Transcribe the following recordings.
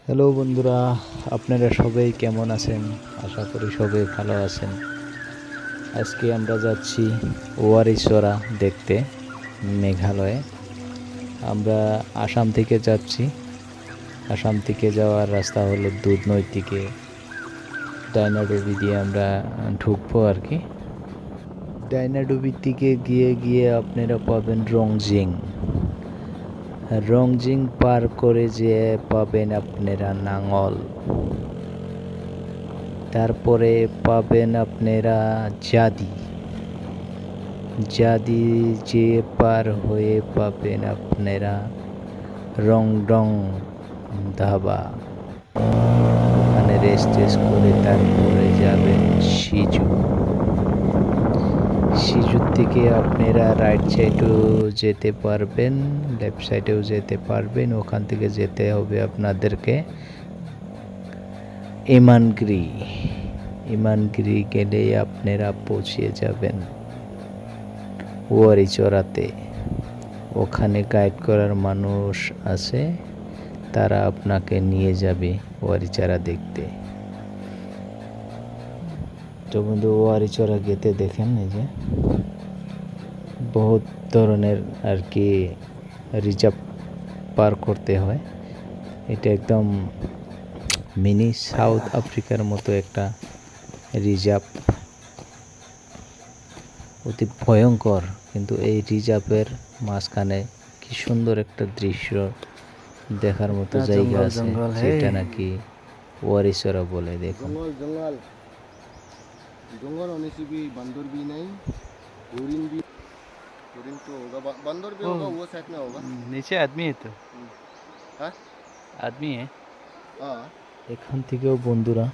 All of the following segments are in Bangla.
হ্যালো বন্ধুরা, আপনারা সবাই কেমন আছেন? আশা করি সবাই ভালো আছেন। আজকে আমরা যাচ্ছি ওয়ারিসরা দেখতে, মেঘালয়ে। আমরা আসাম থেকে যাচ্ছি। আসাম থেকে যাওয়ার রাস্তা হলো দুধনৈ থেকে ডাইনাডুবি দিয়ে আমরা ঢুকবো আর কি। ডাইনাডুবির দিকে গিয়ে গিয়ে আপনারা পাবেন রংজিং। রংজিং পার করে যেয়ে পাবেন আপনারা নাঙ্গল। তারপরে পাবেন আপনারা জাদি। জাদি যে পার হয়ে পাবেন আপনারা রংডং ধাবা। ওখানে রেস্ট করে তারপরে যাবেন সিজু। সিজুর থেকে আপনারা রাইট সাইডেও যেতে পারবেন, লেফট সাইডেও যেতে পারবেন। ওখান থেকে যেতে হবে আপনাদেরকে ইমানগিরি। ইমানগিরি গেলে আপনারা পৌঁছে যাবেন ওয়ারিচরাতে। ওখানে গাইড করার মানুষ আছে, তারা আপনাকে নিয়ে যাবে ওয়ারিচরা দেখতে। তো বন্ধু, ওয়ারিচরা গেতে দেখেন এই যে বহুত ধরনের আর কি রিজার্ভ পার করতে হয়। এটা একদম মিনি সাউথ আফ্রিকার মতো একটা রিজার্ভ, অতি ভয়ঙ্কর। কিন্তু এই রিজার্ভের মাঝখানে কি সুন্দর একটা দৃশ্য দেখার মতো জায়গা আছে, যেটা নাকি ওয়ারিসরা বলে। দেখুন, जंगल होने से भी बंदर भी नहीं, हरिन भी। हरिन तो होगा, बंदर भी होगा, वो साइड में होगा। নিচে আদমি তো हाँ আদমি हाँ এখান থেকেও বন্ধুরা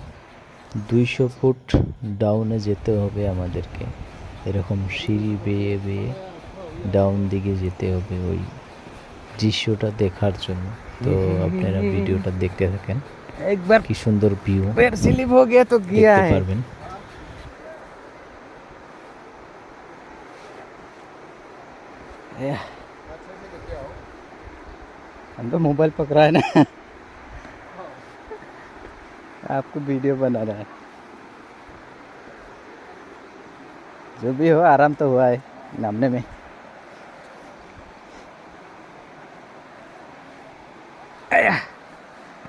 200 ফুট ডাউনে যেতে হবে আমাদেরকে। এরকম সিঁড়ি বেয়ে বেয়ে ডাউন দিকে যেতে হবে ওই দৃশ্যটা দেখার জন্য। তো আপনারা ভিডিওটা দেখতে থাকেন, একবার কি সুন্দর ভিউ पैर स्लिप हो गया तो गया দেখতে है। পারবেন। हम तो मोबाइल पकड़ा है ना, आपको वीडियो बना रहा है। जो भी हो, आराम तो हुआ है नामने में। आया।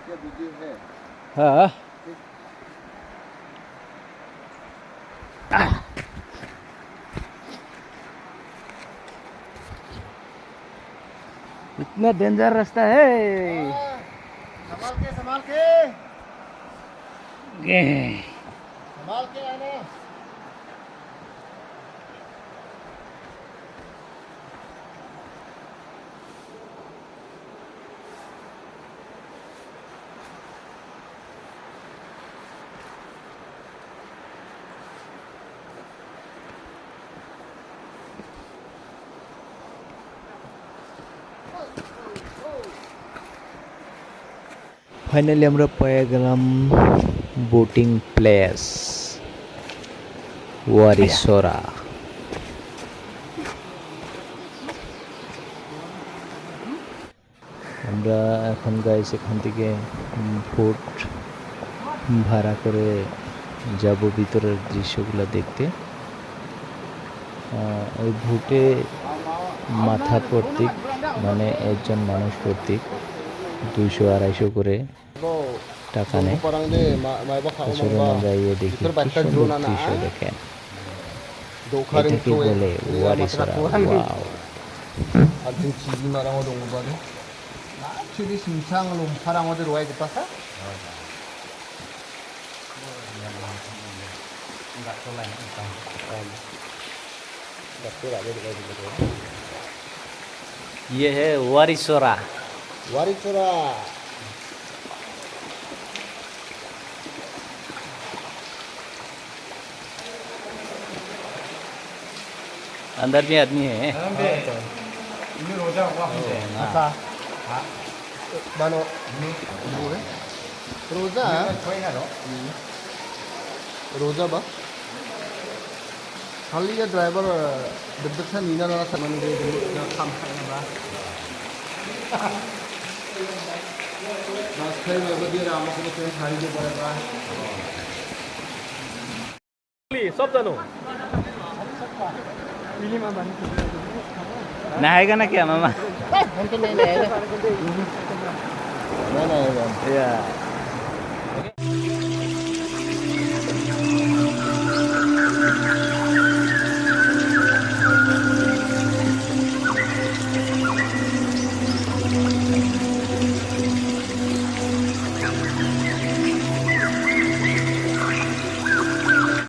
क्या वीडियो है? हाँ इतना डेंजर रास्ता है। संभाल के आना। ফাইনালি আমরা পেয়ে গেলাম বোটিং প্লেস ওয়ারিসরা। আমরা এখন গাইস এখান থেকে বোট ভাড়া করে যাব ভিতরের দৃশ্যগুলো দেখতে। ওই বোটে মাথা প্রত্যেক মানে একজন মানুষ প্রত্যেক 200-250 করে টাকা নেয়। চলুন আমরা ইয়ে দেখি, কি সুন্দর দৃশ্য দেখেন। এটাকে বলে ওয়ারিসরা। ওয়াও, 아침 지지 말하고 동거바네. 나출이 심상을 옴파랑 어디 로아이 됐다. ये है वारिसरा। 와리초라. अंदर भी आदमी है। 이미 로자 오가 혼자. 아까. 마노. 뭐해? 로자. रोजा बा खाली ये ड्राइवर दब से नीना ना सामान दे काम करना बा राजस्थानी लोगों दिए राम को तो खाई के पड़ेगा सब जानो नहाएगा ना क्या मामा ना ना या